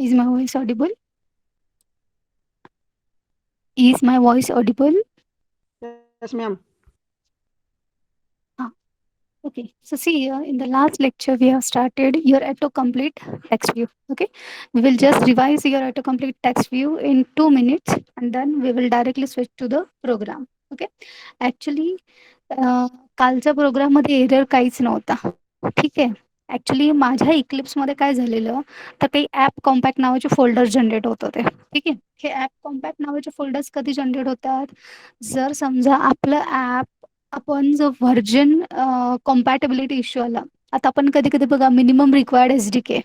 Is my voice audible? Is my voice audible? Yes, ma'am. Ah, okay. So see here in the last lecture we have started your autocomplete text view. Okay. We will just revise your autocomplete text view in 2 minutes and then we will directly switch to the program. Okay. Actually कालच्या प्रोग्राममध्ये error काहीच नव्हता. ठीक आहे. Actually माझ्या इक्लिप्समध्ये काय झालेलं तर काही ॲप कॉम्पॅक्ट नावाचे फोल्डर जनरेट होत होते. ठीक आहे. हे ॲप कॉम्पॅक्ट नावाचे फोल्डर्स कधी जनरेट होतात जर समजा आपलं ॲप आपण जो व्हर्जन कॉम्पॅटेबिलिटी इश्यू आला. आता आपण कधी कधी बघा मिनिमम रिक्वायर्ड SDK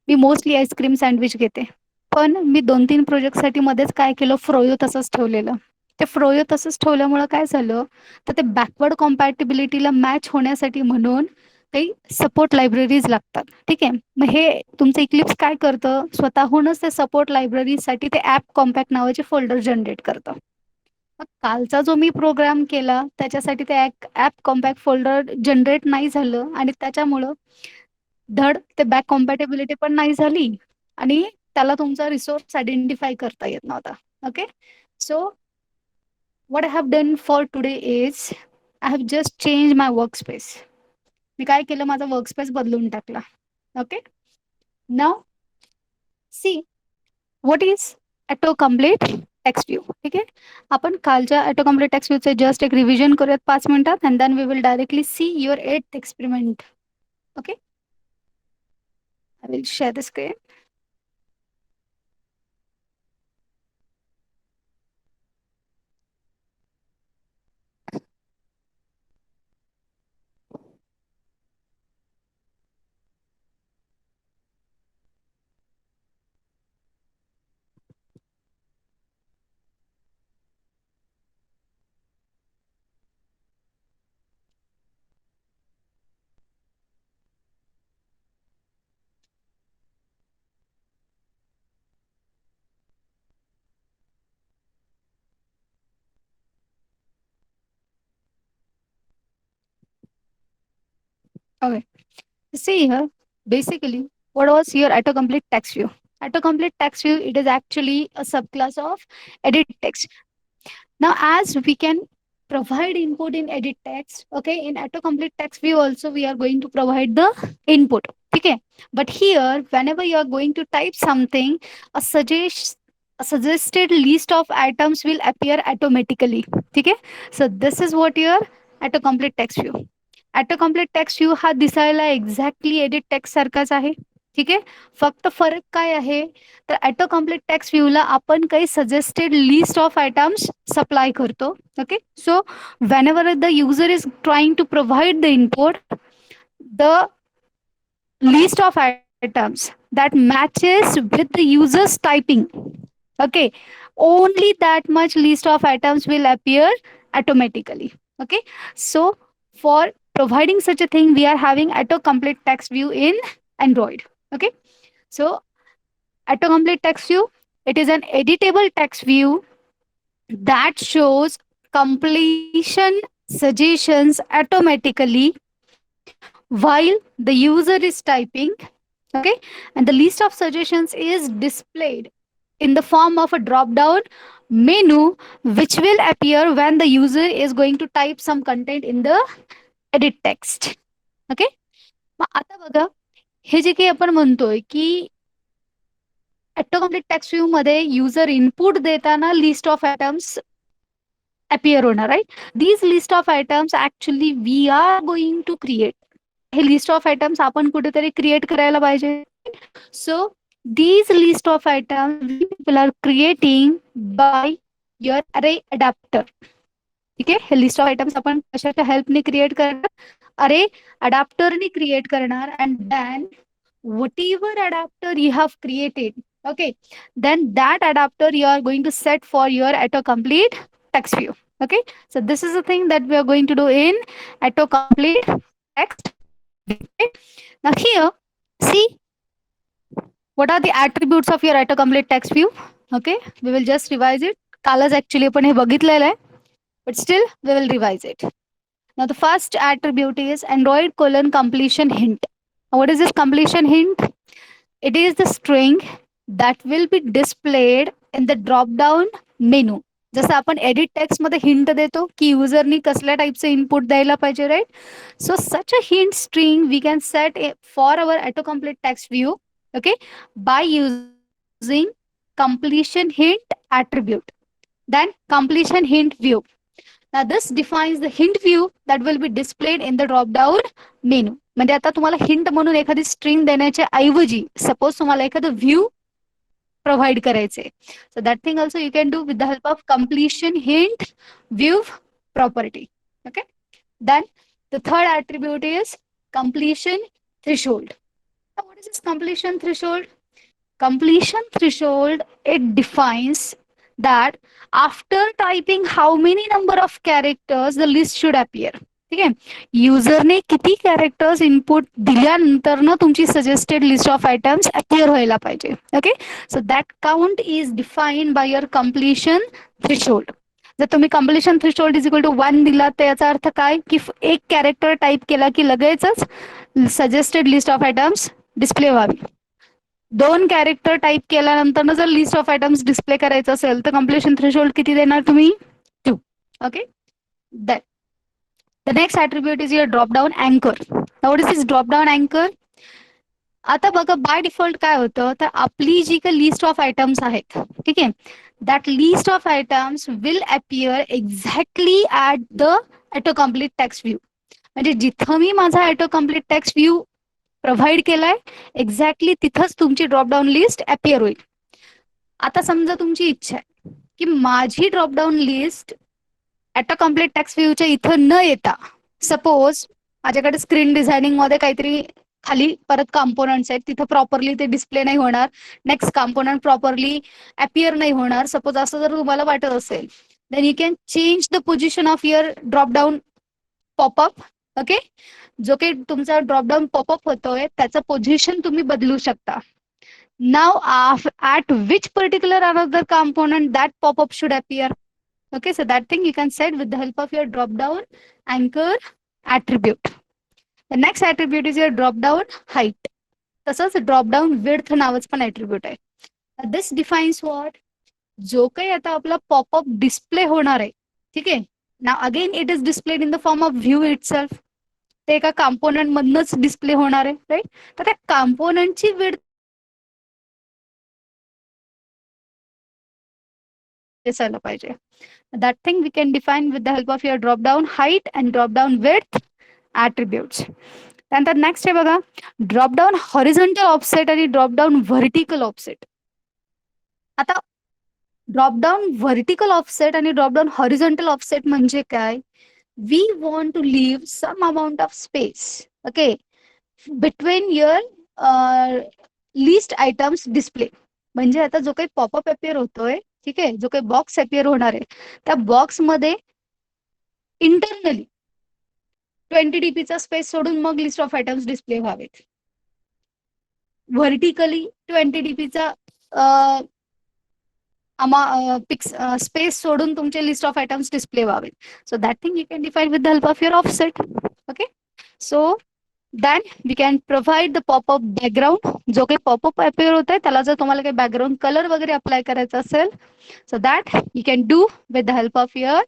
मी मोस्टली आईस्क्रीम सँडविच घेते. पण मी 2-3 प्रोजेक्टसाठी मध्येच काय केलं फ्रोयो तसंच ठेवलेलं. ते फ्रोयो तसंच ठेवल्यामुळं काय झालं तर ते बॅकवर्ड कॉम्पॅटिबिलिटीला मॅच होण्यासाठी म्हणून काही सपोर्ट लायब्ररीज लागतात. ठीक आहे. मग हे तुमचं इक्लिप्स काय करतं स्वतःहूनच ते सपोर्ट लायब्ररीजसाठी ते ॲप कॉम्पॅक्ट नावाचे फोल्डर जनरेट करतं. मग कालचा जो मी प्रोग्राम केला त्याच्यासाठी ते ॲप कॉम्पॅक्ट फोल्डर जनरेट नाही झालं आणि त्याच्यामुळं धड ते बॅक कॉम्पॅटिबिलिटी पण नाही झाली आणि त्याला तुमचा रिसोर्स आयडेंटिफाय करता येत नव्हता. Okay. So what I have done for today is I have just changed my workspace. मी काय केलं माझा वर्कस्पेस बदलून टाकला. Okay. Now see what is auto complete text view. ठीक आहे. आपण कालच्या ऑटो कम्प्लीट टेक्स्ट व्ह्यूचे जस्ट एक रिव्हिजन करूयात 5 मिनिटात and then we will directly see your 8th experiment. Okay. I will share the screen. Okay. See here, basically, what was your autocomplete text view? Autocomplete text view, it is actually a subclass of edit text. Now, as we can provide input in edit text, okay, in autocomplete text view also we are going to provide the input. Okay, but here, whenever you are going to type something, a suggest a suggested list of items will appear automatically. Okay, so this is what your autocomplete text view. Autocomplete text view हा दिसायला exactly edit text सारखाच आहे. ठीक आहे. फक्त फरक काय आहे तर ऑटोकम्प्लीट टेक्स्ट व्ह्यूला आपण काही suggested list of items supply करतो. Okay. So whenever the user is trying to provide the input the list of items that matches with the user's typing. Okay. Only that much list of items will appear automatically. Okay. So for providing such a thing we are having autocomplete text view in Android. Okay. So autocomplete text view, it is an editable text view that shows completion suggestions automatically while the user is typing. Okay. And the list of suggestions is displayed in the form of a drop down menu which will appear when the user is going to type some content in the edit text. Okay. मग आता बघा हे जे काही आपण म्हणतोय की autocomplete text view मध्ये युजर इनपुट देताना लिस्ट ऑफ आयटम्स appear होणार. Right. These list of items actually we are going to create. हे लिस्ट ऑफ आयटम्स आपण कुठेतरी क्रिएट करायला पाहिजे. सो these list of items we people are creating by your array adapter. ठीक आहे. हे list of items आपण कशाच्या हेल्पने क्रिएट करणार अरे अडॅप्टरने क्रिएट करणार and then whatever adapter you have created, okay, then that adapter you are going to set for your autocomplete text view. Okay. So this is the thing that we are going to do in autocomplete text view. Okay. Now here see what are the attributes of your autocomplete text view. Okay. We will just revise it. कालच actually आपण हे बघितलेलं आहे but still we will revise it. Now the first attribute is Android colon completion hint. Now, what is this completion hint? It is the string that will be displayed in the drop down menu. जसं आपण edit text मध्ये hint देतो की युजरनी कसल्या टाईपचं input द्यायला पाहिजे, right? So such a hint string we can set for our auto complete text view, okay, by using completion hint attribute. Then completion hint view. Now this defines the hint view that will be displayed in the drop down menu. म्हणजे आता तुम्हाला hint म्हणून एखादी string देण्याच्या ऐवजी suppose तुम्हाला एखादं view provide करायचे, सो that thing also you can do with the help of completion hint view property. Okay, then the third attribute is completion threshold. Now what is this completion threshold? Completion threshold, it defines that after typing how many number of characters the list should appear. ठीक आहे, युजरने किती characters input दिल्यानंतर ना तुमची suggested list of items appear व्हायला पाहिजे. Okay, so that count is defined by your completion threshold. जर तुम्ही completion threshold is equal to 1 दिला तर याचा अर्थ काय की एक कॅरेक्टर टाईप केला की लगेचच suggested list of items display व्हावी. 2 कॅरेक्टर टाईप केल्यानंतर जर लिस्ट ऑफ आयटम्स डिस्प्ले करायचं असेल तर कम्प्लिशन थ्रेशोल्ड किती देणार तुम्ही? 2. Okay, that the next attribute is your drop down अँकर. Now what is this drop down अँकर? आता बघा बाय डिफॉल्ट काय होतं तर आपली जी काही लिस्ट ऑफ आयटम्स आहेत, ठीक आहे, that list of items will appear exactly at the auto complete text view. म्हणजे जिथं मी माझा auto complete text view provide केलाय एक्झॅक्टली तिथंच तुमची ड्रॉपडाऊन लिस्ट अपियर होईल. आता समजा तुमची इच्छा आहे की माझी dropdown list auto complete text व्ह्यूच्या इथं न येता सपोज माझ्याकडे स्क्रीन डिझायनिंग मध्ये काहीतरी खाली परत कॉम्पोनंट्स आहेत, तिथं प्रॉपरली ते डिस्प्ले नाही होणार, नेक्स्ट कॉम्पोनंट प्रॉपरली अपियर नाही होणार, सपोज असं जर तुम्हाला वाटत असेल then you can change the position of your dropdown popup. Okay, जो काही तुमचा ड्रॉपडाऊन पॉपअप होतोय त्याचं पोझिशन तुम्ही बदलू शकता. नाव at which particular another component that pop-up should appear. Okay, so that thing you can set with the help of your drop down anchor attribute. The next attribute is your drop down height. तसंच drop down width नावाचं पण attribute आहे. This defines what? जो काही आता आपला popup display होणार आहे, ठीक आहे, now again it is displayed in the form of view itself. ते एका कॉम्पोनंट मधनच डिस्प्ले होणार आहे, राईट? तर त्या कॉम्पोनंटची विड्थ दिसायला पाहिजे. That thing we can define with the help of your drop down height and drop down width attributes. त्यानंतर next आहे बघा ड्रॉप डाऊन हॉरिझॉन्टल ऑफसेट आणि ड्रॉप डाऊन व्हर्टिकल ऑफसेट. आता ड्रॉप डाऊन व्हर्टिकल ऑफसेट आणि drop down horizontal offset म्हणजे काय? we want to leave some amount of space, okay, between your list items display. म्हणजे आता जो काही पॉपअप अपियर होतोय, ठीक आहे, जो काही बॉक्स अपियर होणार आहे त्या बॉक्स मध्ये इंटरनली 20 dp चा स्पेस सोडून मग लिस्ट ऑफ आयटम्स डिस्प्ले व्हावेत. व्हर्टिकली 20 dp चा स्पेस सोडून तुमचे लिस्ट ऑफ आयटम्स डिस्प्ले व्हावेत. So that thing you can define with the help of your offset. Okay, so then we can provide the popup background. जो काही popup appear होत आहे त्याला जर तुम्हाला काही बॅकग्राऊंड कलर वगैरे अप्लाय करायचा असेल so that you can do with the help of your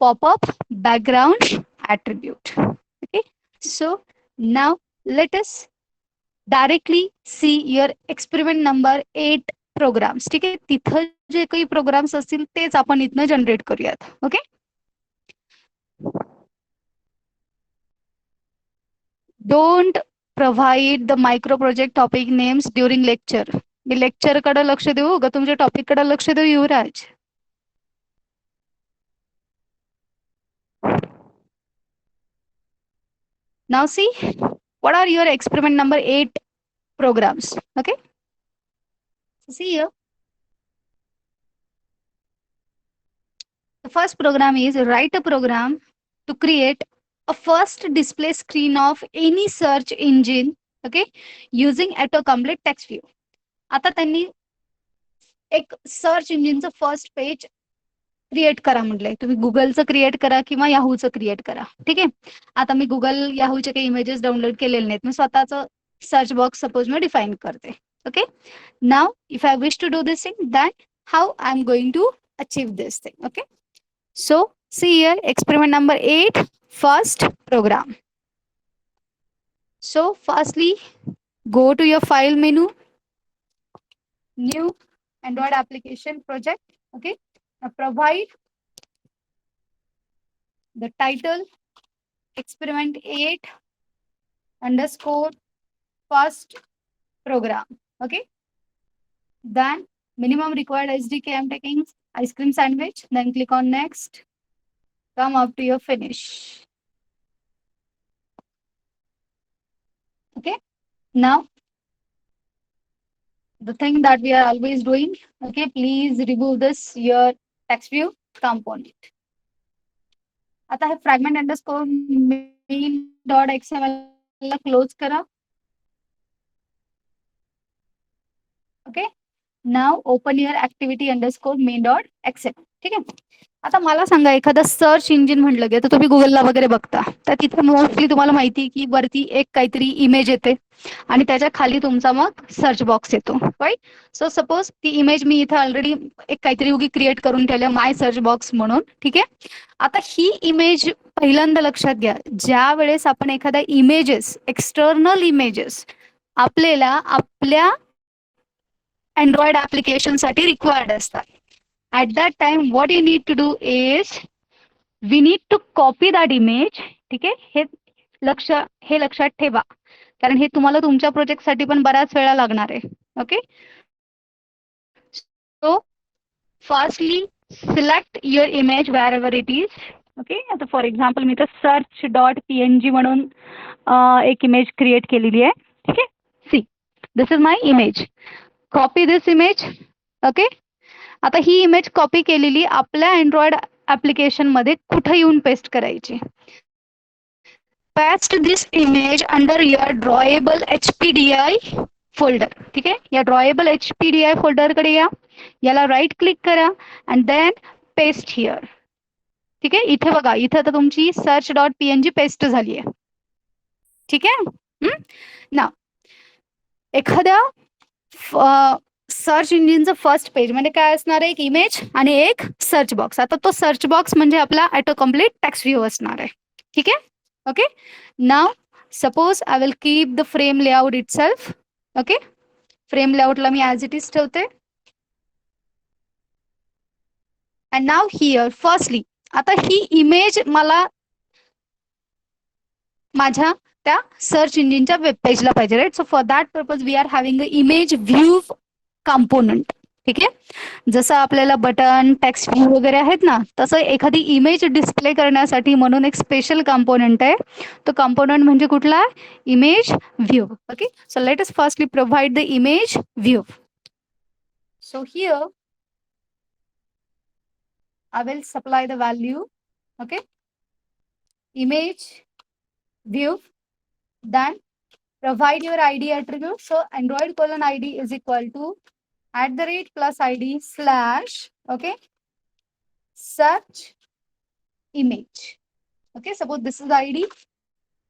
popup background attribute. Okay, so now let us directly see your experiment number 8 programs. ठीक आहे, तिथं जे काही प्रोग्राम्स असतील तेच आपण इथनं जनरेट करूयात. Okay, don't provide the micro project topic names during lecture. Me lecture कडे लक्ष देऊ का तुमच्या टॉपिक कडे लक्ष देऊ युवराज? Now see what are your experiment number 8 programs. Okay, so see here the first program is write a program to create a first display screen of any search engine, okay, using autocomplete text view. आता त्यांनी एक search इंजिनचं first page create करा म्हटलंय. तुम्ही गुगलचं create करा किंवा याहूचं create करा. ठीक आहे, आता मी गुगल याहूचे काही इमेजेस डाउनलोड केलेले नाहीत, मी स्वतःचं सर्च बॉक्स सपोज मी डिफाईन करते. Okay. Now, if I wish to do this thing, then how I'm going to achieve this thing. Okay. So see here, experiment number 8, first program. So firstly, go to your file menu, new Android application project. Okay. Now provide the title experiment 8 underscore first program. Okay. Then minimum required SDK I'm taking ice cream sandwich. Then click on next. Come up to your finish. Okay. Now the thing that we are always doing. Okay. Please remove this your text view component. आता हे fragment underscore main.xml ला close करा. Okay. Now open your activity underscore main.xml. ठीक आहे. आता मला सांगा एखादा search engine म्हटलं गेलं तर तुम्ही गुगलला वगैरे बघता तर तिथे मोस्टली तुम्हाला माहिती आहे की वरती एक काहीतरी इमेज येते आणि त्याच्या खाली तुमचा मग सर्च बॉक्स येतो राईट. सो सपोज ती इमेज मी इथे ऑलरेडी एक काहीतरी उगी क्रिएट करून ठेवलं माय सर्च बॉक्स म्हणून. ठीक आहे. आता ही इमेज पहिल्यांदा लक्षात घ्या ज्या वेळेस आपण एखादा इमेजेस एक्सटर्नल इमेजेस आपल्याला आपल्या अँड्रॉइड ऍप्लिकेशन साठी रिक्वायर्ड असतात. At that time, what you need to do is we need to copy that image. ठीक आहे. हे लक्षात ठेवा कारण हे तुम्हाला तुमच्या प्रोजेक्ट साठी पण बऱ्याच वेळा लागणार आहे. Okay. So firstly select your image wherever it is. Okay. आता फॉर एक्झाम्पल मी तर search.png म्हणून एक इमेज क्रिएट केलेली आहे. ठीक आहे. सी this is my image. Copy this image. Okay. आता ही इमेज कॉपी केलेली आपल्या अँड्रॉइड ऍप्लिकेशन मध्ये कुठे येऊन पेस्ट करायची. Paste this image under your drawable HPDI folder. ठीक आहे. या ड्रॉएबल HPDI फोल्डर कडे या. याला राईट क्लिक करा अँड देन पेस्ट हिअर. ठीक आहे. इथे बघा इथे आता तुमची search.png पेस्ट झाली आहे. ठीक आहे. ना एखाद्या सर्च इंजिनचं फर्स्ट पेज म्हणजे काय असणार आहे एक इमेज आणि एक सर्च बॉक्स. आता तो सर्च बॉक्स म्हणजे आपला ऑटो कम्प्लीट टेक्स्ट व्ह्यू असणार आहे. ठीक आहे. Okay. Now suppose I will keep the frame layout itself. Okay. Frame लेआउटला मी ॲज इट इज ठेवते. अँड नाव हिअर फर्स्टली आता ही इमेज मला माझ्या त्या सर्च इंजिनच्या वेब पेजला पाहिजे right. So for that purpose we are having a image view component. ठीक आहे. जसं आपल्याला बटन टेक्स्ट व्ह्यू वगैरे आहेत ना तसं एखादी इमेज डिस्प्ले करण्यासाठी म्हणून एक स्पेशल कंपोनंट आहे. तो कंपोनंट म्हणजे कुठला image view. Okay. So let us firstly provide the image view. So here I will supply the value. Okay. Image view. Then provide your ID attribute. So Android colon ID is equal to @ plus ID slash. Okay. Search image. Okay. Suppose this is ID.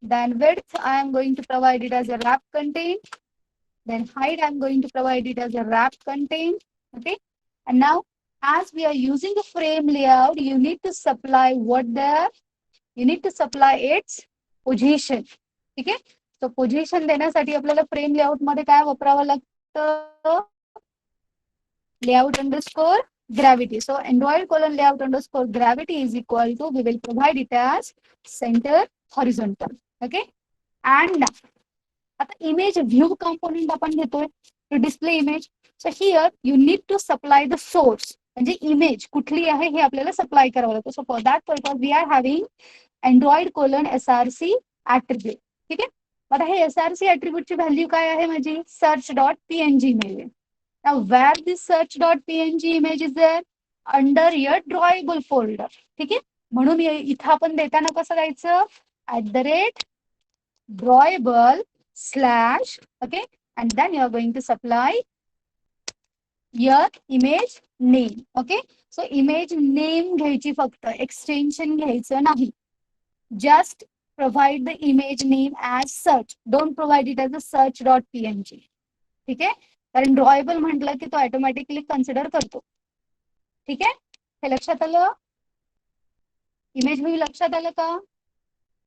Then width I am going to provide it as a wrap contain. Then height I am going to provide it as a wrap contain. Okay. And now as we are using the frame layout, you need to supply what there. You need to supply its position. ठीक आहे. सो position देण्यासाठी आपल्याला frame layout मध्ये काय वापरावं लागतं layout underscore gravity. So Android colon layout underscore gravity is equal to we will provide it as centre horizontal. Okay. And आता image view component आपण घेतोय to display image. So here you need to supply the source म्हणजे image कुठली आहे हे आपल्याला supply करावं लागतं. So for that purpose we are having Android colon SRC attribute. ठीक आहे. आता हे SRC ॲट्रिब्यूटची व्हॅल्यू काय आहे माझी search.png image. Now where this search.png image is there under your drawable folder. ठीक आहे. म्हणून इथं आपण देताना कसं द्यायचं @drawable slash. okay. And then you are going to supply your image name. okay. So image name घ्यायची फक्त एक्सटेन्शन घ्यायचं नाही. Just provide the image name as search. Don't provide it as a search.png. ठीक आहे. कारण drawable म्हटलं की तो ऑटोमॅटिकली कन्सिडर करतो. ठीक आहे, हे लक्षात आलं? इमेज व्ह्यू लक्षात आलं का?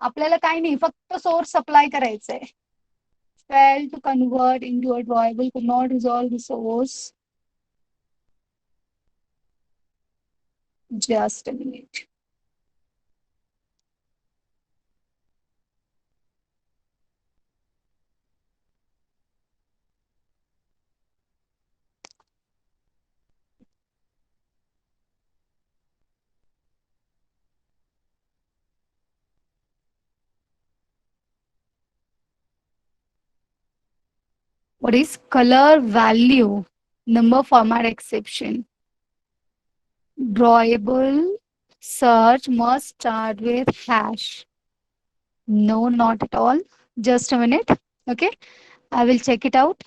आपल्याला काही नाही, फक्त सोर्स सप्लाय करायचंय. Failed to convert into a drawable, could not resolve the source. Just a minute. What is color value number format exception? Drawable search must start with hash. No, not at all. Just a minute. Okay, I will check it out.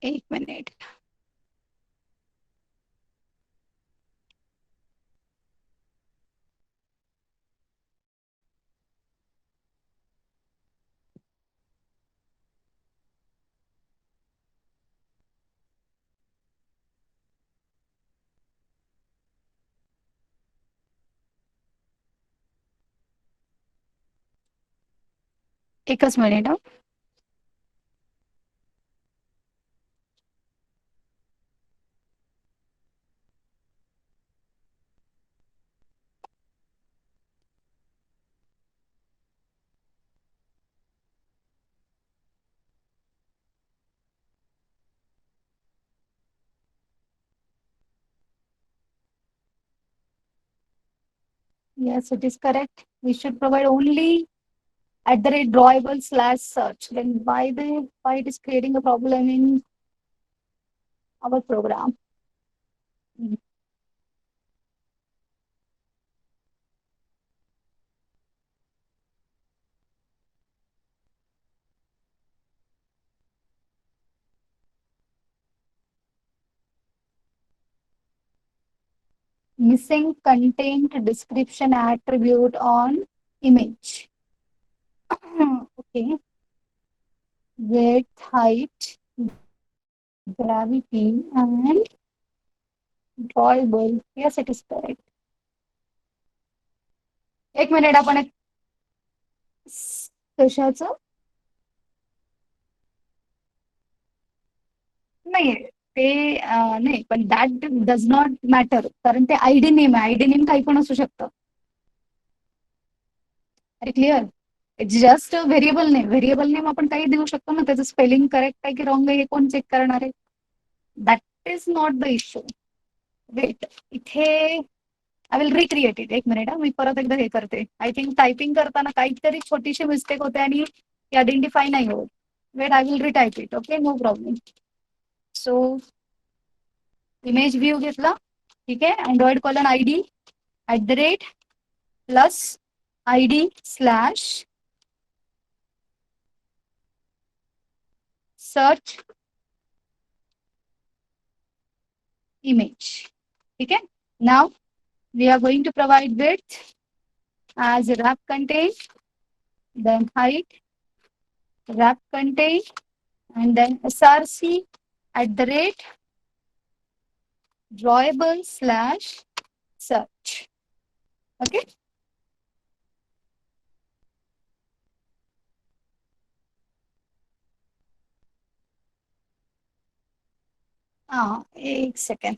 एक minute. एकच minute. Yes, it is correct. We should provide only at the rate drawable slash search. Then why it is creating a problem in our program? Missing content description attribute on image. Okay. Width, height, gravity, and drawable. Yes, it is correct. एक minute, आपण एक कशाचं नाही ते नाही, पण that does not matter, कारण ते आयडी नेम आहे. आयडी नेम काही पण असू शकतं. अरे clear, it's just variable name. Variable name आपण काही देऊ शकतो ना, त्याचं स्पेलिंग करेक्ट आहे की रॉंग आहे हे कोण चेक करणार आहे? That is not the issue. Wait, इथे आय विल रिक्रिएट इट. एक मिनिट, मी परत एकदा हे करते. आय थिंक टायपिंग करताना काहीतरी छोटीशी मिस्टेक होते आणि आयडेंटिफाय नाही होत. Wait, I will retype it. Okay, no problem. So image view घेतला. ठीक आहे, Android colon ID @ plus ID slash search image. Okay, now we are going to provide width as wrap content, then height, wrap content, and then src @ drawable slash search. Okay, एक second.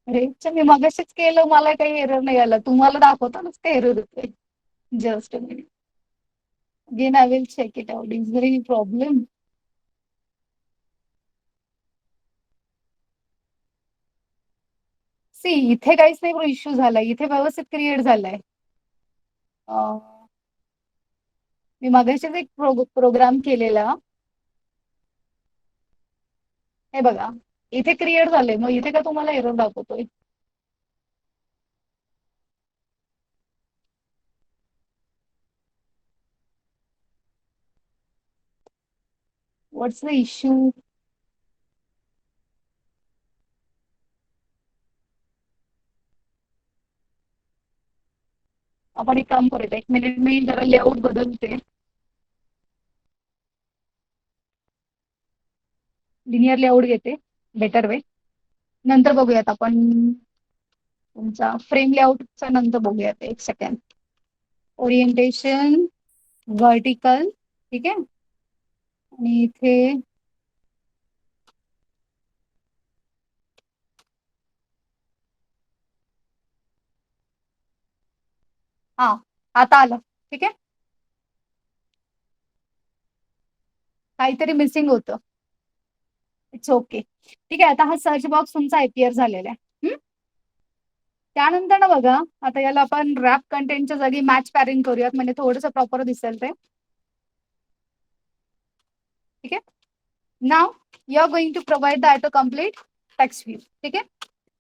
अरे मी मगाशीच केलं, मला काही error नाही आला. तुम्हाला दाखवतानाच काही एरर होते. Just a minute. Again I will check it out. Is there any problem? See, इथे काहीच नाही इश्यू झालाय. इथे व्यवस्थित क्रिएट झालाय. मी मगाशीच एक प्रोग्राम केलेला. हे बघा, इथे क्रिएट झाले, मग इथे का तुम्हाला एरर दाखवतोय? What's the issue? आपण एक काम करूया, 1 मिनिट मी जरा लेआउट बदलते. लिनियर लेआउट घेते, बेटर वे. नंतर बघूयात आपण तुमचा फ्रेम लेआउटचा नंतर बघूयात. एक सेकंड. ओरिएंटेशन व्हर्टिकल, ठीक आहे. आणि इथे हा आता आलं, ठीक आहे. काहीतरी मिसिंग होतं. इट्स ओके, ठीक आहे. आता हा सर्च बॉक्स तुमचा अपियर झालेला आहे. त्यानंतर ना बघा, आता याला आपण रॅप कंटेंटच्या जागी मॅच पॅरिंग करूयात, म्हणजे थोडंसं प्रॉपर दिसेल ते. ठीक आहे. Now you are going to provide the auto complete text view. ठीक आहे.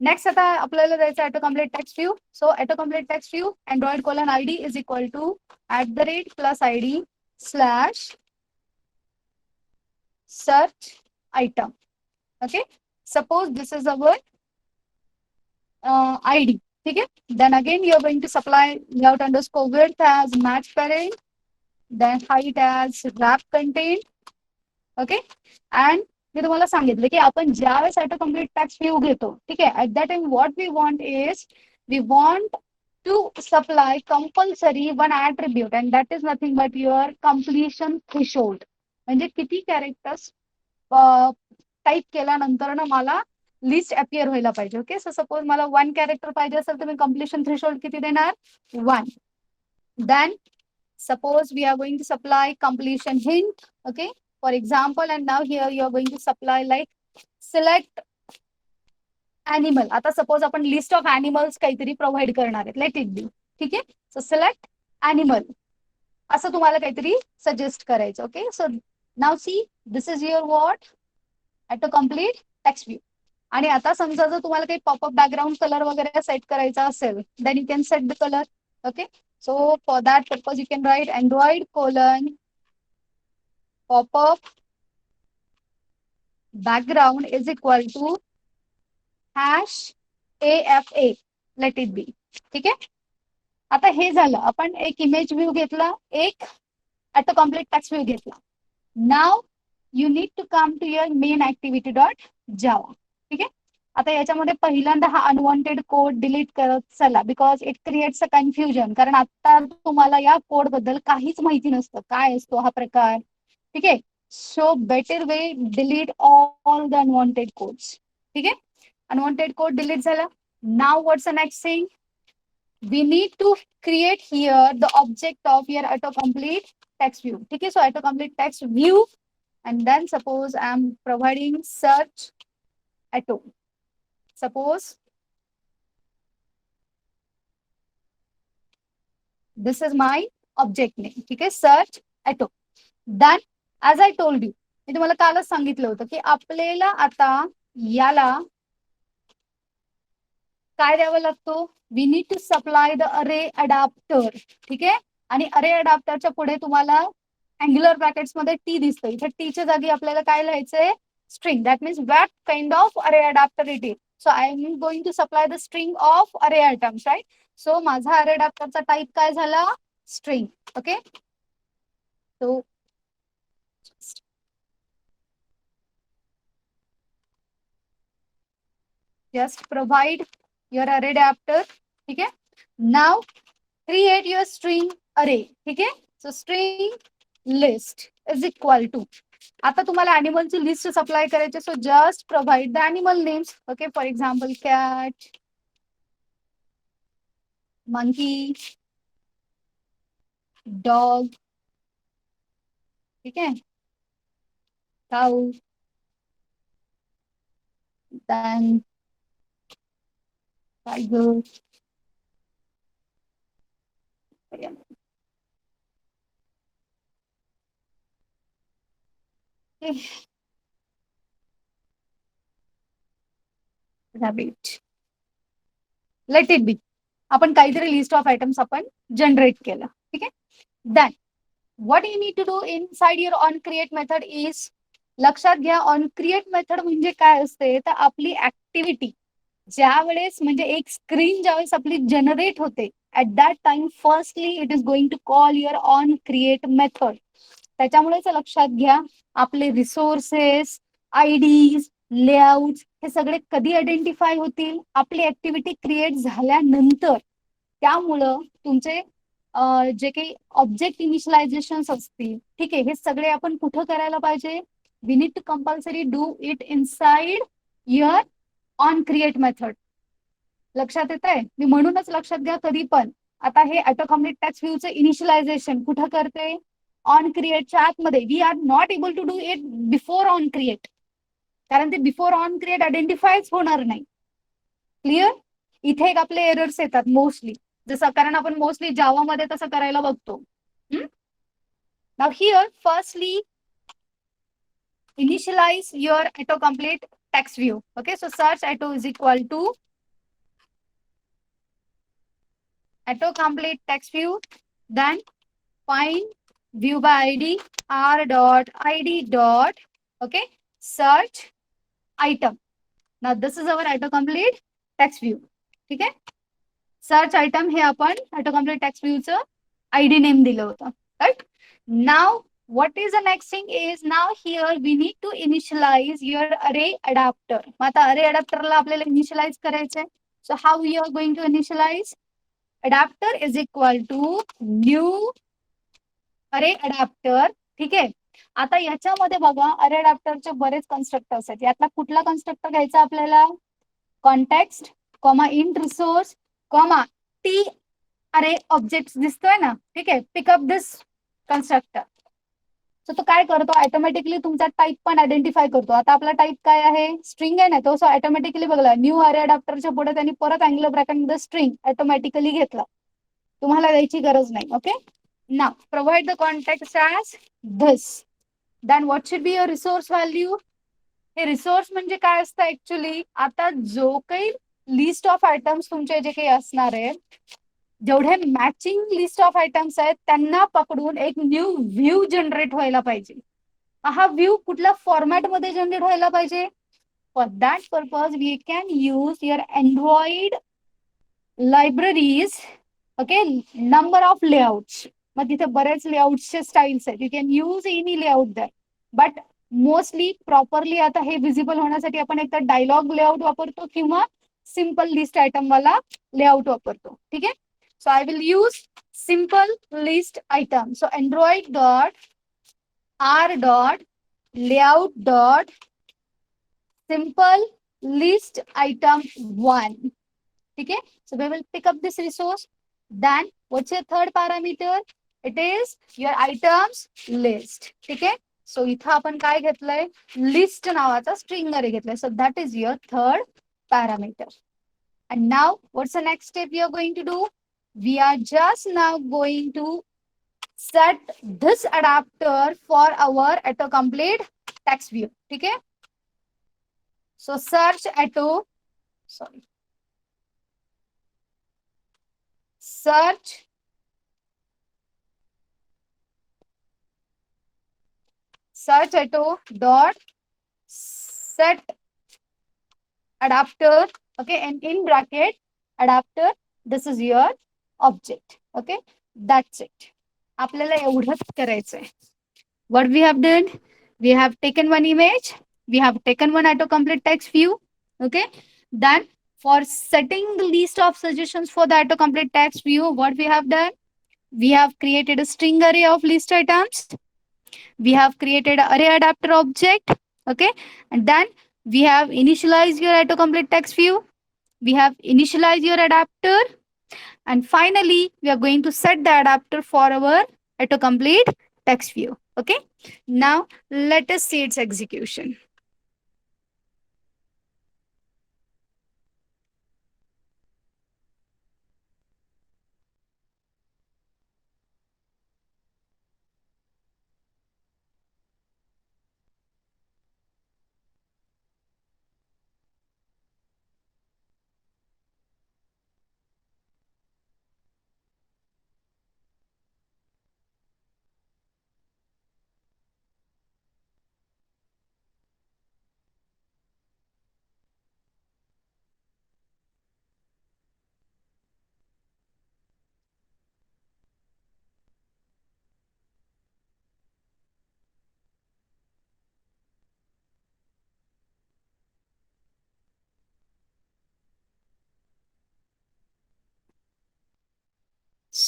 नेक्स्ट आता आपल्याला द्यायचं auto complete text view. So auto complete text view Android colon ID is equal to @+ ID/ search item. Okay. Suppose this is our ID. ठीक है. Then again you are going to supply layout underscore width as match parent, then height as wrap content. Okay. And मी तुम्हाला सांगितलं की आपण ज्यावेळेस auto complete text view घेतो, ठीक आहे, at that time what we want is we want to supply compulsory one attribute and that is nothing but your completion threshold. म्हणजे किती कॅरेक्टर्स टाईप केल्यानंतर ना मला लिस्ट अपियर व्हायला पाहिजे. ओके. सो सपोज मला 1 कॅरेक्टर पाहिजे असेल तर मी कम्प्लिशन थ्रेशोल्ड किती देणार? 1. Then suppose we are going to supply completion hint. Okay. For example, and now here you are going to supply like select animal. आता suppose आपण लिस्ट ऑफ एनिमल्स काहीतरी provide करणार आहेत. Let it be. ठीक आहे. सो select animal असं तुम्हाला काहीतरी सजेस्ट करायचं. Okay. So now see this is your what auto complete text view. आणि आता समजा जर तुम्हाला काही पॉपअप बॅकग्राऊंड कलर वगैरे सेट करायचा असेल, then you can set the colour. Okay. So for that purpose, you can write Android colon pop-up background is equal to #AFA. Let it be. ठीक आहे. आता हे झालं, आपण एक इमेज व्ह्यू घेतला, एक ऑटो कम्प्लीट टेक्स्ट व्ह्यू घेतला. Now you need to come to your main activity dot Java. ठीक आहे. आता याच्यामध्ये पहिल्यांदा हा अनवॉन्टेड कोड डिलीट करत चला, because it creates a confusion. कारण आता तुम्हाला या कोड बद्दल काहीच माहिती नसतं, काय असतो हा प्रकार. ठीक आहे. So better way delete all the unwanted codes. ठीक आहे. अनवॉन्टेड कोड डिलीट झाला. Now what's the next thing? we need to create here the object of your autocomplete text view. ठीक है. So autocomplete text view and then suppose I am providing search auto. Suppose this is my object name. ठीक है. search auto. Then as I told you, मी तुम्हाला कालच सांगितलं होतं की आपल्याला आता याला काय द्यावं लागतो? We need to supply the array adapter. ठीक आहे. आणि अरे अडॅप्टरच्या पुढे तुम्हाला अँग्युलर ब्रॅकेट्स मध्ये टी दिसतं. इथे टीच्या जागी आपल्याला काय लिहायचंय? String. That means what kind of array adapter it is. So I am going to supply the string of array items. Right. So माझा अरे अडॅप्टरचा टाईप काय झाला? String. Okay. So just provide your array adapter. ठीक है. Now create your string array. ठीक है. So string list is equal to, आता तुम्हाला animalची लिस्ट सप्लाय करायचे. So just provide the animal names. Okay. For example, cat, monkey, dog. ठीक है. Cow, then tiger. Okay. Rabbit. Let it be. आपण काहीतरी list of items आपण generate केलं. ठीक आहे. Then what you need to do inside your onCreate method is लक्षात घ्या, ऑन क्रिएट मेथड म्हणजे काय असते, तर आपली ऍक्टिव्हिटी ज्या वेळेस म्हणजे एक स्क्रीन ज्यावेळेस आपली जनरेट होते, at that time firstly it is going to call your on create method. त्याच्यामुळेच लक्षात घ्या, आपले रिसोर्सेस, आयडीज, लेआउट हे सगळे कधी आयडेंटिफाय होतील, आपली ऍक्टिव्हिटी क्रिएट झाल्यानंतर. त्यामुळं तुमचे जे काही ऑब्जेक्ट इनिशियलायझेशन असतील, ठीक आहे, हे सगळे आपण कुठं करायला पाहिजे, we need to compulsory do it inside your on create method. लक्षात येत आहे, मी म्हणूनच लक्षात घ्या कधी पण, आता हे ऑटो कम्प्लीट टेक्स्ट व्ह्यूचं इनिशियलायझेशन कुठं करते, ऑन क्रिएटच्या आतमध्ये. We are not able to do it before on create, कारण ते बिफोर ऑन क्रिएट आयडेंटिफायच होणार नाही. क्लिअर. इथे एक आपले एरर्स येतात मोस्टली, जसं कारण आपण मोस्टली जावामध्ये तसं करायला बघतो. नाव here firstly initialize your autocomplete text view. Okay, so search auto is equal to autocomplete text view, then find view by id r dot id dot, okay, search item. Now this is our autocomplete text view. ठीक आहे, search item हे आपण autocomplete text व्ह्यूचं ID name दिलं होतं, right. Now what is the next thing is, now here we need to initialize your array adapter. मग आता array adapter ला आपल्याला initialize करायचंय. So how we are going to initialize? Adapter is equal to new array adapter. ठीक आहे, आता याच्यामध्ये बघा अरे अडॅप्टरचे बरेच कन्स्ट्रक्टर्स आहेत. यातला कुठला कन्स्ट्रक्टर घ्यायचा आपल्याला, context comma int resource comma T अरे ऑब्जेक्ट दिसतोय ना, ठीक आहे, पिकअप दिस कन्स्ट्रक्टर. सो तो काय करतो, ऑटोमॅटिकली तुमचा टाईप पण आयडेंटिफाय करतो. आता आपला टाईप काय आहे, स्ट्रिंग आहे ना, तो ऑटोमॅटिकली बघला न्यू अरे अडॅप्टरच्या पुढे त्यांनी परत अँग्युलर ब्रॅकेट मध्ये स्ट्रिंग ऑटोमॅटिकली घेतला, तुम्हाला द्यायची गरज नाही. Okay, now provide the context as this, then what should be your resource value. हे रिसोर्स म्हणजे काय असतं ऍक्च्युली, आता जो काही लिस्ट ऑफ आयटम्स तुमचे जे काही असणार आहे, जेवढे मॅचिंग लिस्ट ऑफ आयटम्स आहेत त्यांना पकडून एक न्यू व्ह्यू जनरेट व्हायला पाहिजे. हा व्ह्यू कुठल्या फॉर्मॅट मध्ये जनरेट व्हायला पाहिजे, for that purpose we can use your Android libraries. Okay, number of layouts, मग तिथे बरेच लेआउट्सचे स्टाईल्स आहेत, you can use any layout that, but mostly properly आता हे विजिबल होण्यासाठी आपण एक तर डायलॉग लेआउट वापरतो किंवा सिंपल लिस्ट आयटम वाला लेआउट वापरतो. ठीक आहे, so I will use simple list item. So android dot r dot layout dot simple list item 1. Okay, so we will pick up this resource. Then what's your third parameter, it is your items list. Okay, so इथं आपण काय घेतलंय, list नावाचा string अरे घेतलाय, so that is your third parameter. And now what's the next step we are going to do, we are just now going to set this adapter for our autocomplete text view. Okay, so search auto, sorry, search auto dot set adapter. Okay, and in bracket adapter, this is your object. Okay, that's it. आपल्याला एवढंच करायचंय. What we have done, we have taken one image, we have taken one autocomplete text view. Okay, then for setting the list of suggestions for the autocomplete text view, what we have done, we have created a string array of list items, we have created an array adapter object. Okay, and then we have initialized your autocomplete text view, we have initialized your adapter, and finally we are going to set the adapter for our autocomplete text view. Okay, now let us see its execution.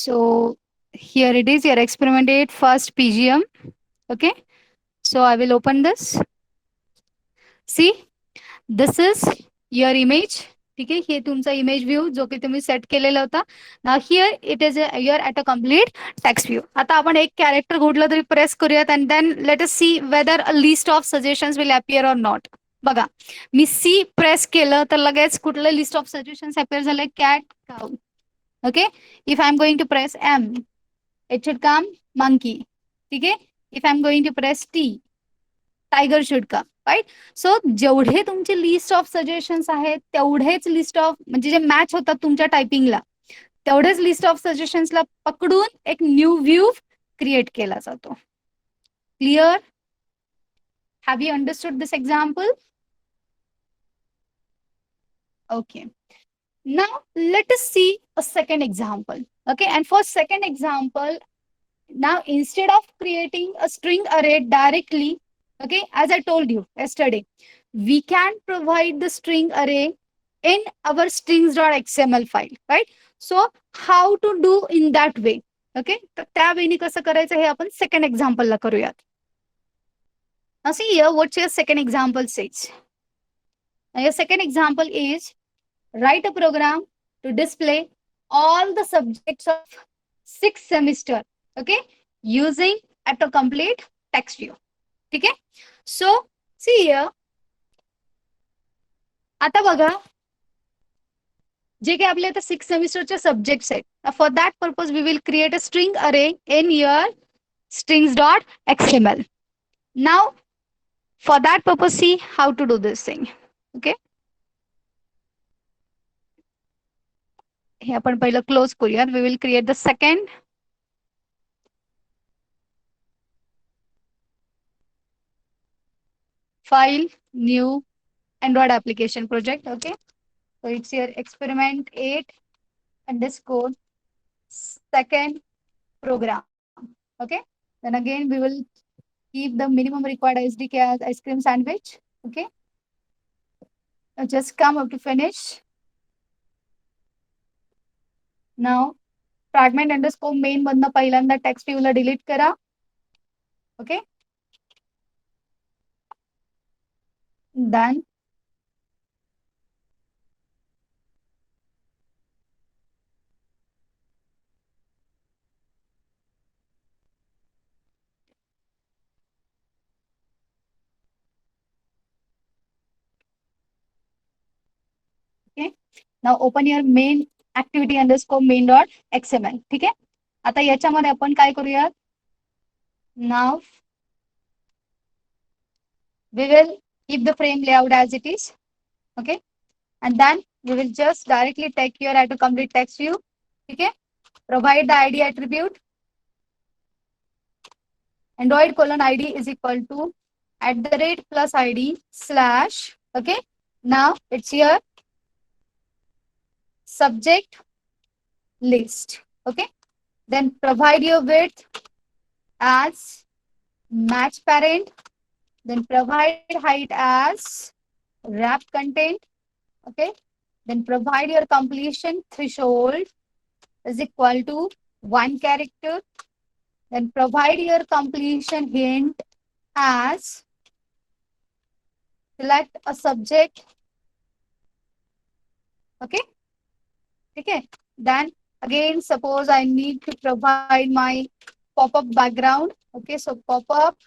So here it is, your experiment 8, first PGM. Okay. So I will open this. See, this is your image. ठीक आहे, हे तुमचा image view जो की तुम्ही set केलेला होता. Now here it is your auto complete text view. आता आपण एक कॅरेक्टर कुठलं तरी प्रेस करूयात and then let us see whether a list of suggestions will appear or not. बघा, मी सी प्रेस केलं तर लगेच कुठलं लिस्ट ऑफ सजेशन्स अपियर झाले, cat, cow. Okay. If I am going to press M, it should come monkey. ठीक आहे. If I am going to press T, tiger should come. Right. So जेवढे तुमचे list of suggestions आहेत तेवढेच list of म्हणजे जे match होतात तुमच्या टायपिंगला तेवढेच लिस्ट ऑफ सजेशन्सला पकडून एक न्यू व्ह्यू क्रिएट केला जातो. Clear? Have you understood this example? Okay. Now let us see a second example. Okay, and for second example, now instead of creating a string array directly, okay, as I told you yesterday, we can provide the string array in our strings.xml file, right? So how to do in that way? Okay, तर त्या वेळी कसं करायचं हे आपण second एक्झाम्पलला करूयात. Now see here what your second example says. Now your second example is write a program to display all the subjects of 6th semester, okay, using autocomplete text view. ठीक आहे. So see here, आता बघा जे काही आपले आता 6th सेमिस्टरचे subjects आहेत, for that purpose we will create a string array in your strings.xml. Now for that purpose, see how to do this thing. Okay, हे आपण पहिलं क्लोज करूयात. We will create the second. File, new Android application project. Okay, so it's your experiment 8 underscore second program. Okay, then again we will keep the minimum required SDK as ice cream sandwich. Okay, now just come up to finish. Now fragment underscore main मधनं पहिल्यांदा text view ला delete करा. Okay, done. Okay, now open your main activity underscore main dot xml. ठीक आहे. आता याच्यामध्ये आपण काय करूयात. Now we will keep the frame layout as it is. Okay, and then we will just directly take your autocomplete text view. Okay, provide the id attribute. Android colon id is equal to @ plus id slash. Okay, now it's your subject list. Okay, then provide your width as match parent, then provide height as wrap content. Okay, then provide your completion threshold is equal to 1 character, then provide your completion hint as select a subject. Okay, okay, then again suppose I need to provide my pop-up background. Okay, so pop-up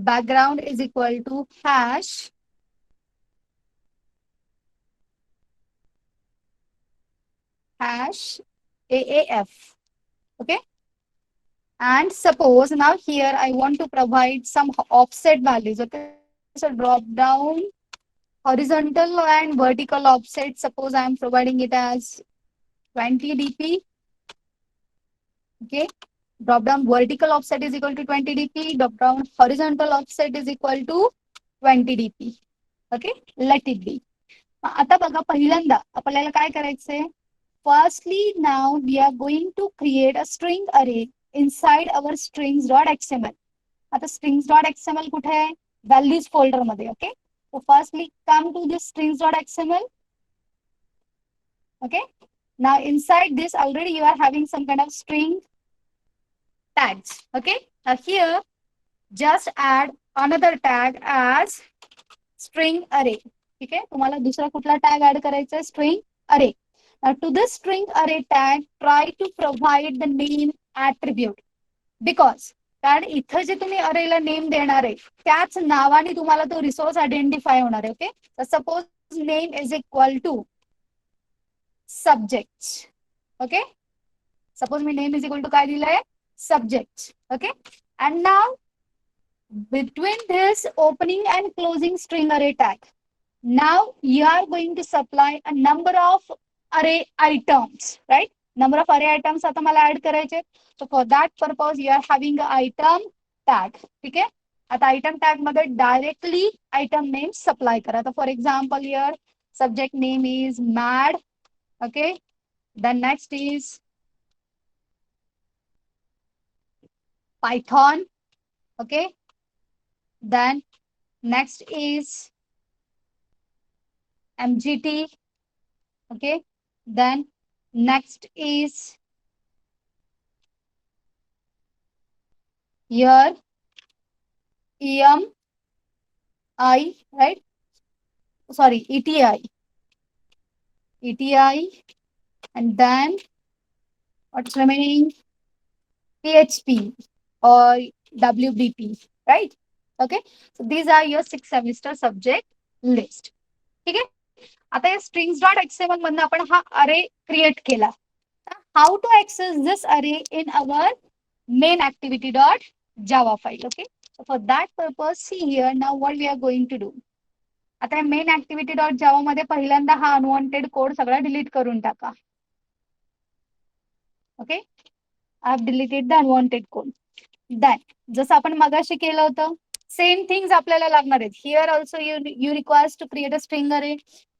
background is equal to hash AAF. Okay, and suppose now here I want to provide some offset values. Okay, so drop down horizontal and vertical offset. Suppose I am providing it as 20 dp. Okay, drop down vertical offset is equal to 20 dp, drop down horizontal offset is equal to 20 dp. Okay, let it be. आता बघा पहिल्यांदा आपल्याला काय करायचंय. Firstly, now we are going to create a string array inside our strings.xml. आता strings.xml कुठे आहे. Values folder मध्ये. Okay, so firstly come to this strings.xml. Okay, Now inside this already you are having some kind of string tags. Okay. Now here just add another tag as string array. ठीक आहे, तुम्हाला दुसरा कुठला tag add करायचा आहे? String array. To this string array tag try to provide the name attribute, because कारण इथं जे तुम्ही अरेला नेम देणार आहे त्याच नावाने तुम्हाला तो रिसोर्स आयडेंटिफाय होणार आहे. Okay, suppose name is equal to subject. Okay, suppose मी नेम इज इक्वल टू काय दिलंय? Subject. Okay, and now between this opening and closing string array tag, now you are going to supply a number of array items, right? Number of array items आता मला add करायचे. So for that purpose you are having a item tag. ठीक आहे, आता item tag मध्ये directly item name supply करा. तर for example here subject name is mad. Okay, then next is Python. Okay, then next is MGT. Okay, then next is here EMI, right? Sorry, ETI, and then what's remaining? PHP or WBP, right? Okay, so these are your 6 semester subject list. ठीक आहे, आता या strings dot xml मधनं आपण हा array create केला. How to access this array in our main activity dot java file? Okay, so for that purpose, see here now what we are going to do. आता main activity dot Java मध्ये पहिल्यांदा हा unwanted code सगळा delete करून टाका. Okay, I have deleted the unwanted code. Then जसं आपण मगाशी केलं होतं सेम थिंग्स आपल्याला लागणार आहेत. Here also you requires to create a string array,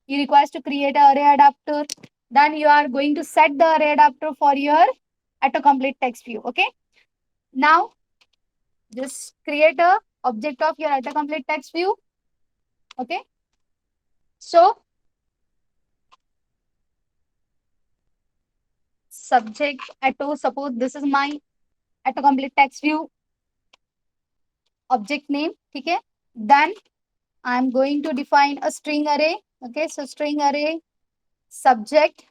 you requires to create an array adapter. Then you are going to set the array adapter for your autocomplete text view. Okay, now just create a object of your autocomplete text view. Okay, so subject auto, suppose this is my autocomplete text view object name. ठीक है, then I am going to define a string array. Okay, so string array subject,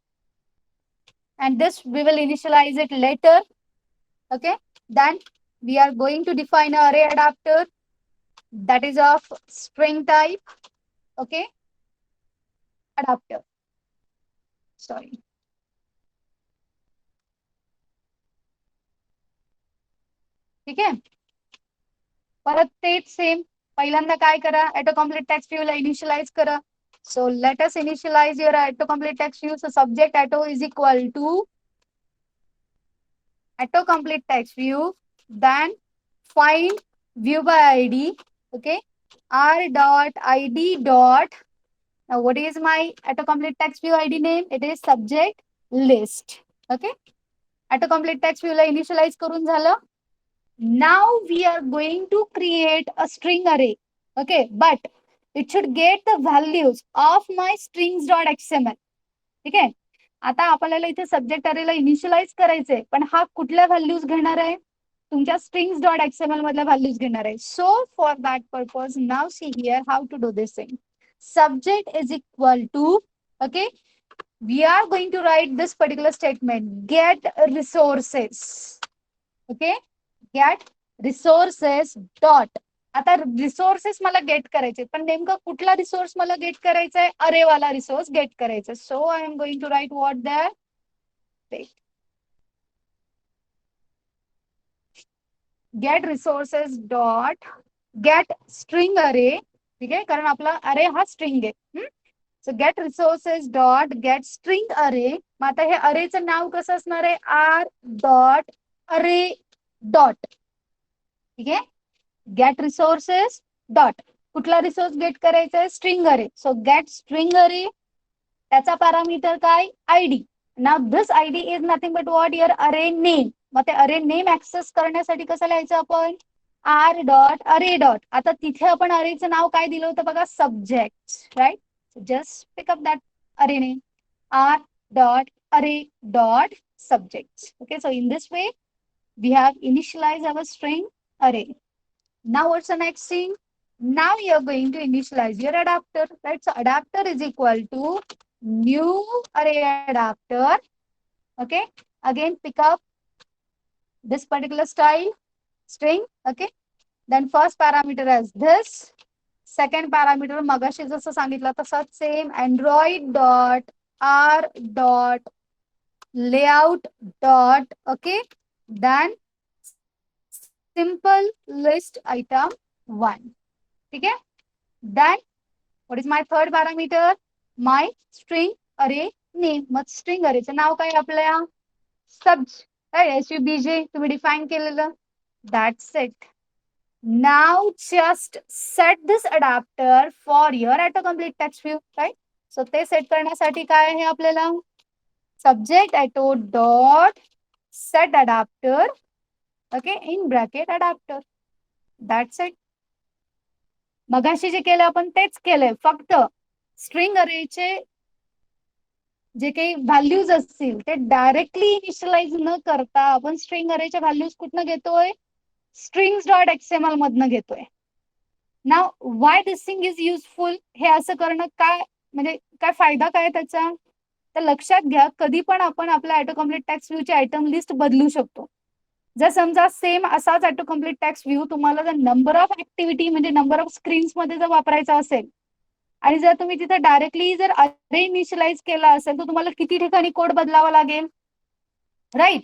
and this we will initialize it later. Okay, then we are going to define an array adapter that is of string type. Okay, adapter, sorry. ठीक आहे, परत तेच same पहिल्यांदा काय करा, autocomplete text view ला initialise करा. So let us initialize your autocomplete text view. So subject auto is equal to autocomplete text view, then find view by id. Okay, r dot id dot, now what is my autocomplete text view id name? It is subject list. Okay, autocomplete text view La initialise करून झालं. Now we are going to create a string array. Okay, but it should get the values of my strings.xml. ठीक आहे, आता आपल्याला इथे subject अरेला initialise करायचंय, पण हा कुठल्या व्हॅल्यूज घेणार आहे? तुमच्या strings.xml मधल्या व्हॅल्यूज घेणार आहे. So for that purpose now see here how to do this thing. Subject is equal to, okay, we are going to write this particular statement, get resources. Okay, get resources dot, आता resources मला gate करायचे, पण नेमका कुठला resource मला gate करायचा आहे? अरे वाला रिसोर्स गेट करायचा. So I am going to write what that, get resources dot get string array. ठीक आहे, कारण आपला अरे हा स्ट्रिंग आहे. So get resources dot get string array. मग आता हे अरेचं नाव कसं असणार आहे? R dot array dot. ठीक आहे, गेट रिसोर्सेस डॉट कुठला रिसोर्स गेट करायचा आहे? स्ट्रिंग अरे. सो गेट स्ट्रिंग अरे, त्याचा पॅरामीटर काय? ID. Now this ID is nothing but what? Your array name. मग ते अरे नेम ऍक्सेस करण्यासाठी कसं लिहायचं आपण? R dot array dot. आता तिथे आपण अरेचं नाव काय दिलं होतं बघा? Subject, right? Just pick up that array name, R dot array dot subjects. Okay, so in this way, we have initialized our string array. Now what's the next thing? Now you're going to initialize your adapter, right? So adapter is equal to new array adapter. Okay, again pick up this particular style string. Okay, then first parameter as this, second parameter मगाशी जसं सांगितलं तसंच same android dot r dot layout dot, okay, then simple list item 1. ठीक है, then what is my third parameter? My string array name. Mug string array चं नाव काय आपल्या subj, right? subj तुम्ही define केलेलं. That's it. Now just set this adapter for your autocomplete text view, right? So ते set करण्यासाठी काय आहे आपल्याला subject auto dot set adapter, okay, in bracket adapter. That's it. मगाशी जे केलं आपण तेच केलंय, फक्त स्ट्रिंग अरेचे जे काही व्हॅल्यूज असतील ते डायरेक्टली इनिशियलाइज न करता आपण स्ट्रिंग अरेच्या व्हॅल्यूज कुठनं घेतोय, स्ट्रिंग्स डॉट एक्सएमएल मधनं घेतोय. Now why this thing is useful, हे असं करणं काय म्हणजे काय फायदा काय त्याचा, तर लक्षात घ्या कधी पण आपण आपल्या ऑटो कम्प्लीट टेक्स्ट व्ह्यूची आयटम लिस्ट बदलू शकतो. जर समजा सेम असाच ऑटो कम्प्लीट टेक्स्ट व्ह्यू तुम्हाला जर नंबर ऑफ ऍक्टिव्हिटी म्हणजे नंबर ऑफ स्क्रीन्स मध्ये जर वापरायचा असेल आणि जर तुम्ही तिथे डायरेक्टली जर अरे इनिशियलाइज केला असेल तर तुम्हाला किती ठिकाणी कोड बदलावा लागेल, राईट.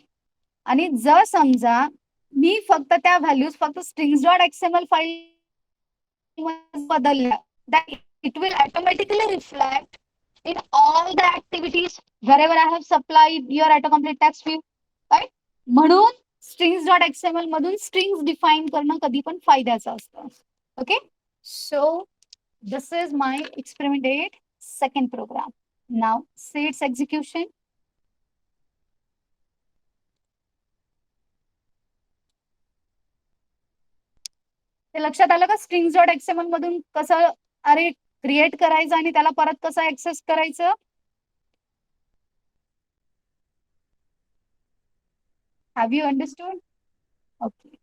आणि जर समजा मी फक्त त्या व्हॅल्यूज फक्त स्ट्रिंग्स डॉट एक्सएमएल फाईल बदलल्या, that it will automatically reflect in all the activities wherever I have supplied your autocomplete text view, right? म्हणून strings.xml मधून strings define करणं कधी पण फायद्याचं असतं. Okay, so this is my experiment 8 second program. Now see its execution. ते लक्षात आलं का strings.xml मधून कसं अरे क्रिएट करायचं आणि त्याला परत कसं ऍक्सेस करायचं. Have you understood? Okay.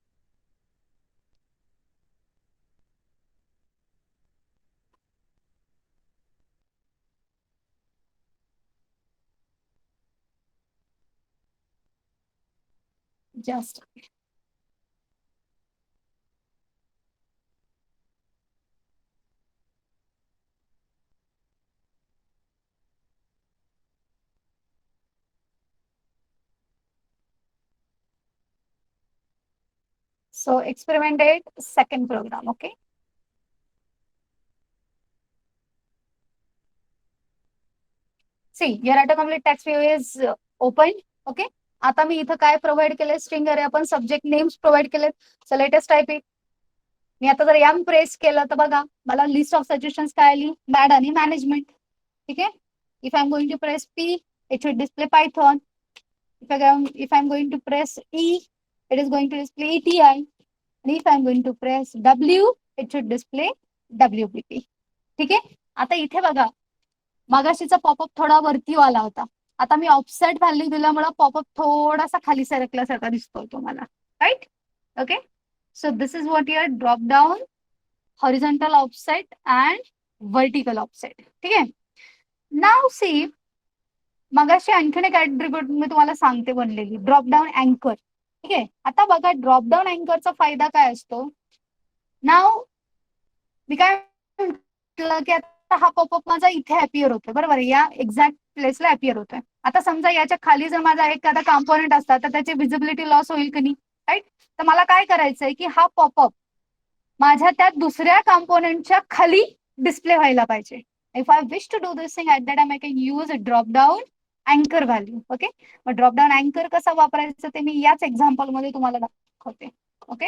Just so experiment 8 second program. Okay, see your autocomplete text view is open. Okay, आता मी इथं काय प्रोव्हाइड केले, स्ट्रिंग अरे आपण सब्जेक्ट नेम्स प्रोव्हाइड केले. सो लेटेस्ट टाइप इट. मी आता जर एम प्रेस केलं तर बघा मला लिस्ट ऑफ सजेशन्स काय आली, मॅड आणि मॅनेजमेंट. ठीक आहे, if I am going to press P it should display Python. if I'm going to press E, it is going to display ETI. And if I'm going to press W, it should display WPP. ठीक आहे, आता इथे बघा मगाशीचा popup थोडा वरती आला होता, आता मी ऑफसेट व्हॅल्यू दिल्यामुळे पॉपअप थोडासा खाली सरकल्यासारखा दिसतोय तुम्हाला, right. Okay, so this is what your drop down horizontal offset and vertical offset. ठीक आहे, नाव सी मगाशी आणखीन एक ऍट्रिब्यूट मी तुम्हाला सांगते बनलेली, ड्रॉप डाऊन अँकर. ठीक आहे, आता बघा ड्रॉप डाऊन अँकरचा फायदा काय असतो. नाव मी काय म्हटलं की आता हा पॉपअप माझा इथे अपियर होतोय, बरोबर, या एक्झॅक्ट प्लेसला अपियर होतोय. आता समजा याच्या खाली जर माझा एखादा कॉम्पोनंट असतात तर त्याची विजिबिलिटी लॉस होईल की नाही, राईट. तर मला काय करायचंय की हा पॉपअप माझ्या त्या दुसऱ्या कॉम्पोनंटच्या खाली डिस्प्ले व्हायला पाहिजे. If I wish to do this thing at that time I can use a drop down अँकर व्हॅल्यू. ओके, मग ड्रॉप डाऊन अँकर कसा वापरायचं ते मी याच एक्झाम्पल मध्ये तुम्हाला दाखवते. ओके,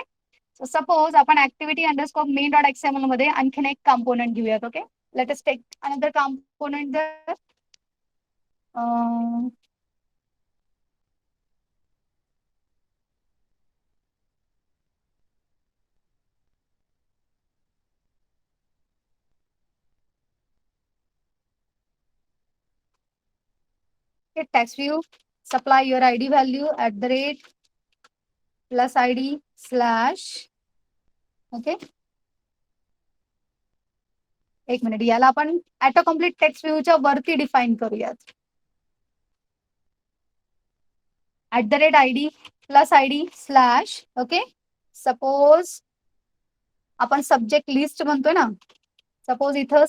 सो सपोज आपण activity underscore main dot XML मध्ये आणखीन एक कॉम्पोनंट घेऊयात. Okay, let us take another component there. Okay, text view, supply your ID value at the rate plus ID slash. Okay, एक minute, याला आपण auto complete text व्ह्यूच्या वरती define करूयात. At the rate ID plus ID slash. Okay, suppose आपण subject list म्हणतोय ना, suppose इथं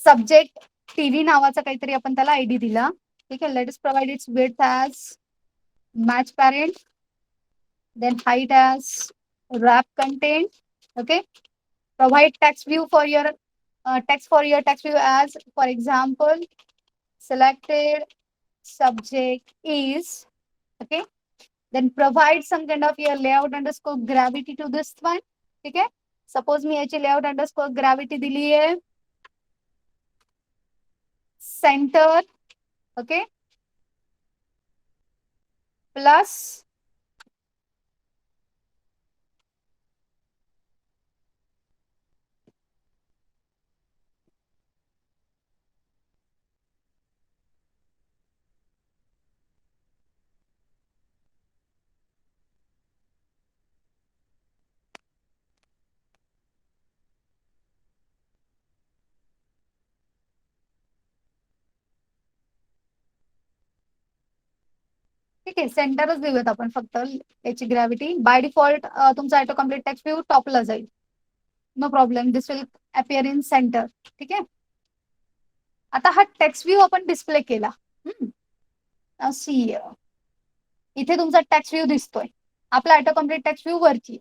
subject TV नावाचा काहीतरी आपण त्याला आयडी दिला. ठीक आहे, let us provide it's width as match parent, then height as wrap content. Okay, provide text view for your text view as, for example, selected subject is. Okay, then provide some kind of your layout underscore gravity to this one. ठीक आहे, suppose मी याची layout underscore gravity दिली आहे center. Okay, plus ठीक आहे, सेंटरच देऊयात आपण फक्त याची ग्रॅव्हिटी. बाय डिफॉल्ट तुमचा ऑटो कम्प्लीट टेक्स्ट व्ह्यू टॉपला जाईल. No problem, this will appear in centre. ठीक आहे, आता हा टेक्स्ट व्ह्यू आपण डिस्प्ले केला. सी इथे तुमचा टेक्स्ट व्ह्यू दिसतोय, आपला ऑटो कम्प्लीट टेक्स्ट व्ह्यू वरची.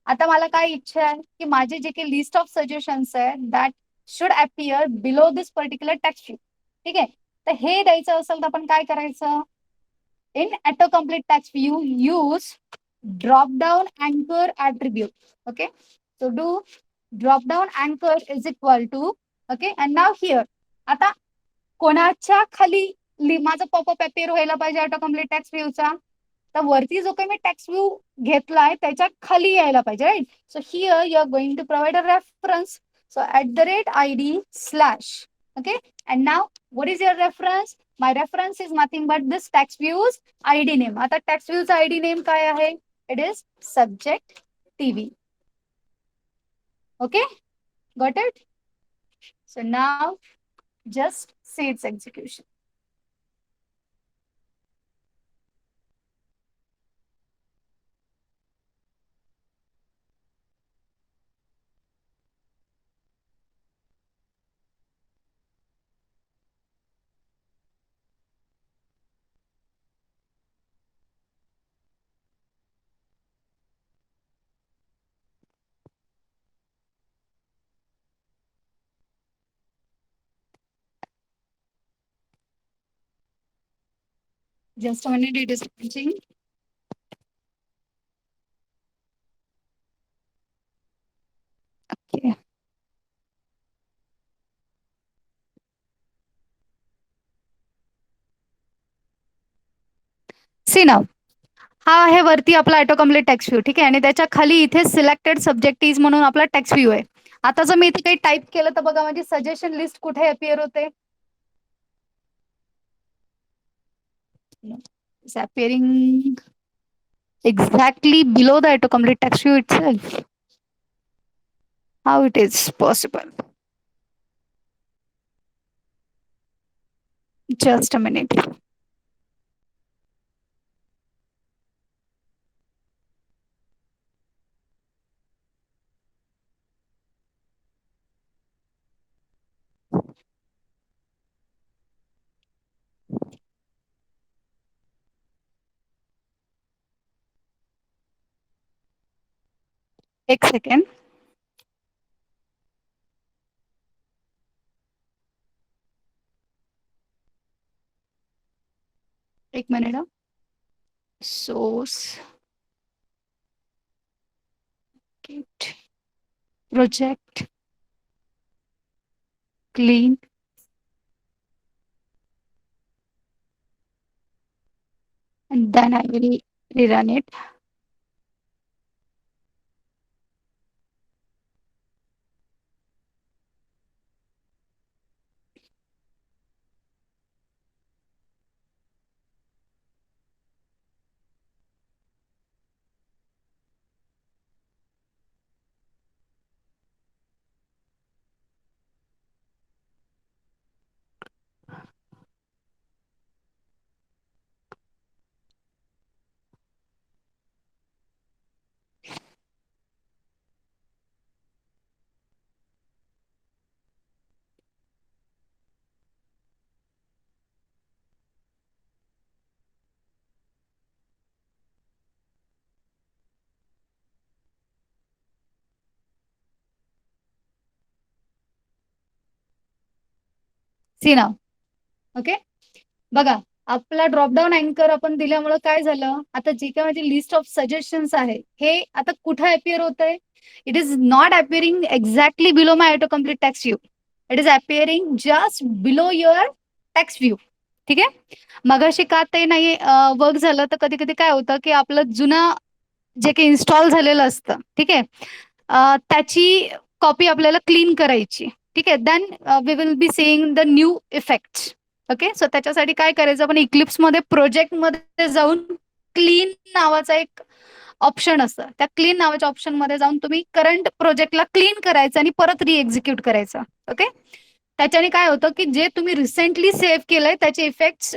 आता मला काय इच्छा आहे की माझे जे काही लिस्ट ऑफ सजेशन्स आहे that should appear below this particular text view. ठीक आहे, तर हे द्यायचं असेल तर आपण काय करायचं, in auto complete text view use drop down अँकर attribute. Okay, so do drop down अँकर is equal to. Okay, and now here आता कोणाच्या खाली माझा पॉपअप अपियर व्हायला पाहिजे ऑटो कम्प्लीट टेक्स्ट व्ह्यूचा, तर वरती जो काही मी टेक्स्ट व्ह्यू घेतलाय त्याच्या खाली यायला पाहिजे, right. So here you are going to provide a reference. So at the rate ID slash. Okay, and now what is your reference, my reference is nothing but this text view's ID name. आता text व्ह्यूचा ID name काय आहे, it is subject TV. Okay, got it. So now just see its execution. Just a minute, it is launching. Okay. See now, हा आहे वरती आपला auto complete text view. ठीक आहे, आणि त्याच्या खाली इथे सिलेक्टेड सब्जेक्ट इज म्हणून आपला टेक्स्ट व्ह्यू आहे. आता जर मी इथे काही टाईप केलं तर बघा माझी सजेशन लिस्ट कुठे अपियर होते, it's appearing exactly below the autocomplete text view itself. How it is possible? Just a minute. एक सेकंड. एक minute. Source git project clean and then I will rerun it. See now. Okay, बघा आपला dropdown अँकर आपण दिल्यामुळे काय झालं, आता जे काही माझी लिस्ट ऑफ सजेशन्स आहे हे आता कुठे अपिअर होत आहे. It is not appearing exactly below my auto complete text view. It is appearing just below your text view. ठीक आहे, मगाशी का ते नाही वर्क झालं, तर कधी कधी काय होतं की आपलं जुनं जे काही इन्स्टॉल झालेलं असतं, ठीक आहे, त्याची कॉपी आपल्याला क्लीन करायची. ठीक आहे, then we will be seeing the new effects. Okay, so त्याच्यासाठी काय करायचं, आपण इक्लिप्स मध्ये प्रोजेक्ट मध्ये जाऊन क्लीन नावाचा एक ऑप्शन असतं, त्या क्लीन नावाच्या ऑप्शन मध्ये जाऊन तुम्ही करंट प्रोजेक्टला क्लीन करायचं आणि परत रिएक्झिक्यूट करायचं. ओके, त्याच्याने काय होतं की जे तुम्ही रिसेंटली सेव्ह केलंय त्याचे इफेक्ट्स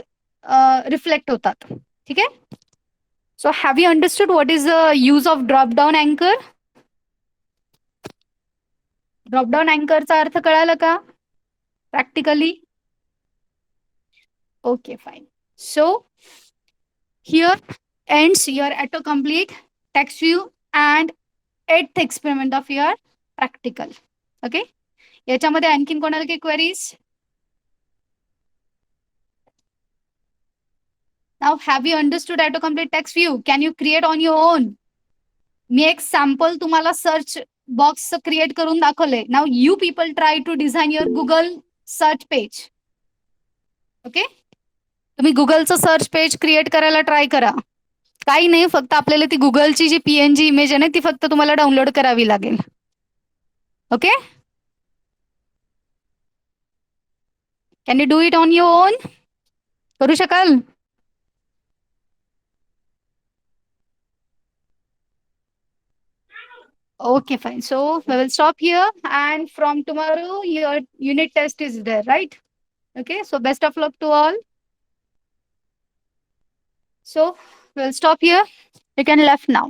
रिफ्लेक्ट होतात. ठीक आहे, so have you understood what is the use of drop down अँकर? ड्रॉपडाऊन अँकरचा अर्थ कळाला का practically? Okay, fine. So here ends your autocomplete text view and 8th experiment of your practical. Okay, याच्यामध्ये आणखीन कोणाला काही queries? Now have you understood autocomplete text view? Can you create on your own? मी एक sample तुम्हाला search box create करून दाखवले. Now you people try to design your Google search page. Okay, तुम्ही गुगलचं सर्च पेज क्रिएट करायला try करा. काही नाही, फक्त आपल्याला ती गुगलची जी पीएनजी इमेज आहे ना ती फक्त तुम्हाला डाउनलोड करावी लागेल. Okay, can you do it on your own? करू शकाल? Okay, fine. So we will stop here, and from tomorrow your unit test is there, right? Okay, so best of luck to all. So we'll stop here. You can left now.